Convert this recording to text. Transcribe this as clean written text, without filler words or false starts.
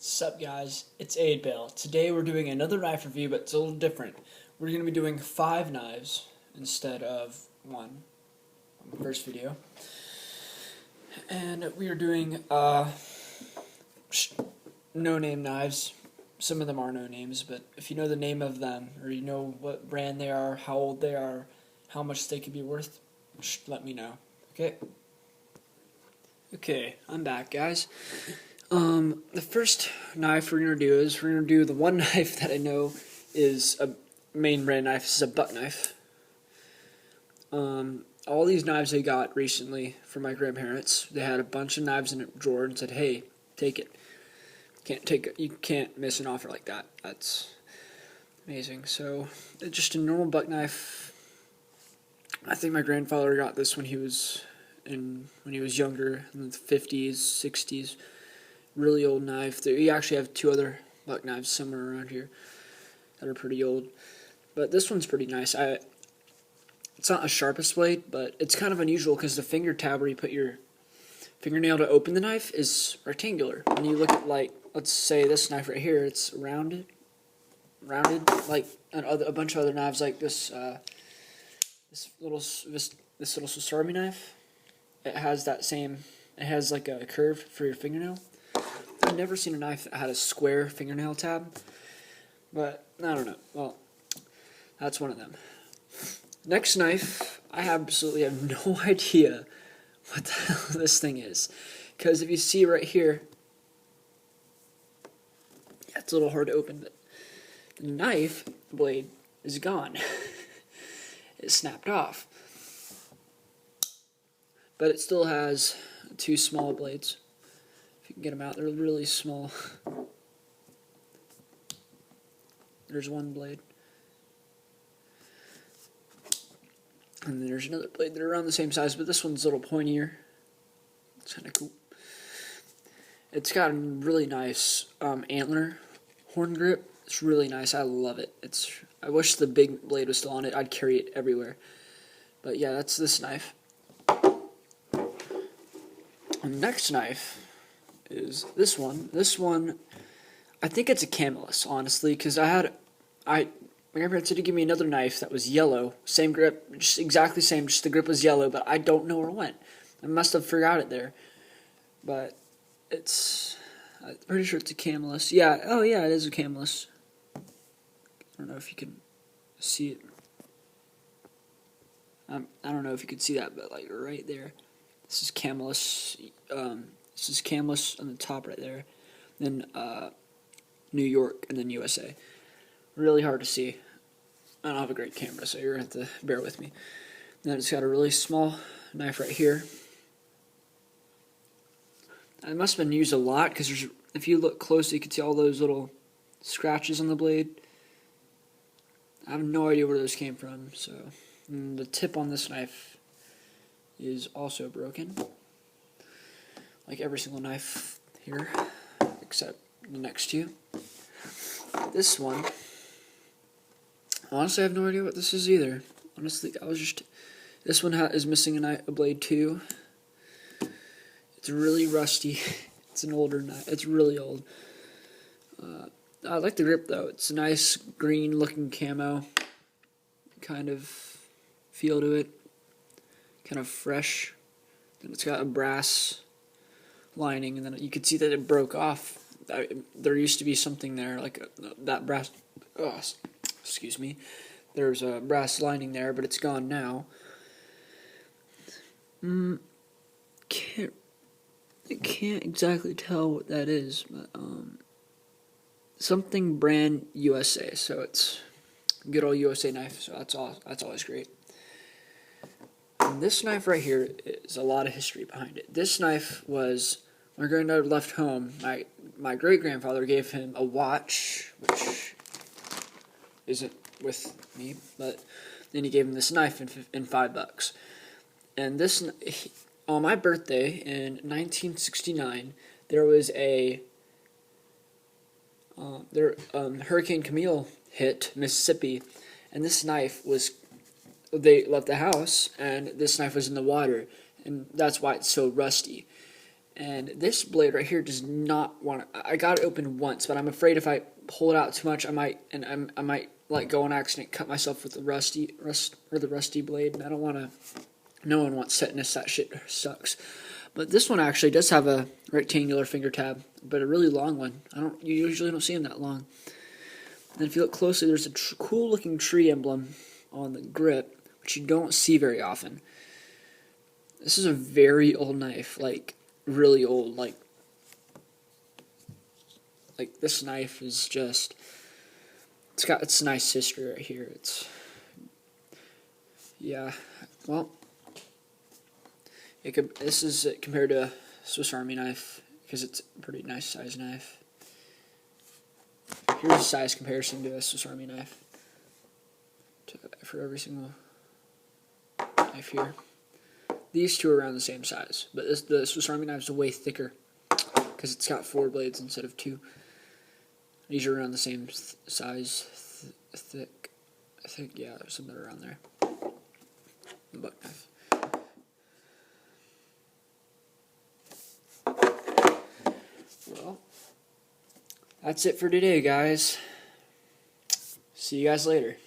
Sup guys, it's 8Bill. Today we're doing another knife review, but it's a little different. We're going to be doing 5 knives instead of 1 on the first video. And we are doing no-name knives. Some of them are no names, but if you know the name of them, or you know what brand they are, how old they are, how much they could be worth, let me know. Okay, I'm back guys. The first knife we're going to do the one knife that I know is a main brand knife. This is a buck knife. All these knives I got recently from my grandparents, they had a bunch of knives in a drawer and said, hey, take it. You can't miss an offer like that. That's amazing. So, it's just a normal buck knife. I think my grandfather got this when he was younger, in the 50s, 60s. Really old knife. We actually have 2 other buck knives somewhere around here that are pretty old, but this one's pretty nice. It's not the sharpest blade, but it's kind of unusual because the finger tab where you put your fingernail to open the knife is rectangular. When you look at, like, let's say this knife right here, it's rounded like a bunch of other knives like this. This little Swiss Army knife. It has like a curve for your fingernail. I've never seen a knife that had a square fingernail tab, but I don't know. Well, that's one of them. Next knife, I absolutely have no idea what the hell this thing is, because if you see right here, yeah, it's a little hard to open, but the knife blade is gone. It snapped off, but it still has 2 small blades. If you can get them out, they're really small. There's one blade. And then there's another blade. They're around the same size, but this one's a little pointier. It's kind of cool. It's got a really nice antler horn grip. It's really nice. I love it. I wish the big blade was still on it. I'd carry it everywhere. But yeah, that's this knife. The next knife is this one. This one, I think it's a Camillus, honestly, because my grandparents had to give me another knife that was yellow, same grip, just exactly same, just the grip was yellow, but I don't know where it went. I must have forgot it there, but I'm pretty sure it's a Camillus. Yeah, oh yeah, it is a Camillus. I don't know if you can see it. I don't know if you can see that, but like right there, this is Camillus. This is Camillus on the top right there, then New York, and then USA. Really hard to see. I don't have a great camera, so you're going to have to bear with me. And then it's got a really small knife right here. It must have been used a lot, because if you look closely, you can see all those little scratches on the blade. I have no idea where those came from. So, and the tip on this knife is also broken, like every single knife here, except the next 2. This one, honestly, I have no idea what this is either. Honestly, this one is missing a blade too. It's really rusty. It's an older knife. It's really old. I like the grip though. It's a nice green looking camo kind of feel to it. Kind of fresh. And it's got a brass lining, and then you can see that it broke off. There used to be something there, like that brass. Oh, excuse me. There's a brass lining there, but it's gone now. I can't exactly tell what that is, but something brand USA. So it's good old USA knife. So that's always great. And this knife right here is a lot of history behind it. This knife was, my granddad left home. My great-grandfather gave him a watch, which isn't with me, but then he gave him this knife in $5. And on my birthday in 1969, there was Hurricane Camille hit Mississippi, and this knife they left the house, and this knife was in the water, and that's why it's so rusty. And this blade right here does not want to. I got it open once, but I'm afraid if I pull it out too much, I might let go on accident, cut myself with the rusty blade, and I don't want to. No one wants tetanus. That shit sucks. But this one actually does have a rectangular finger tab, but a really long one. You usually don't see them that long. And if you look closely, there's a cool looking tree emblem on the grip, which you don't see very often. This is a very old knife, like really old. Like this knife is just. It's got its nice history right here. Well. This is compared to a Swiss Army knife because it's a pretty nice size knife. Here's a size comparison to a Swiss Army knife for every single knife here. These two are around the same size, but the Swiss Army knife is way thicker because it's got 4 blades instead of 2. These are around the same size, thick. I think, yeah, there's something around there. The buck knife. Well, that's it for today, guys. See you guys later.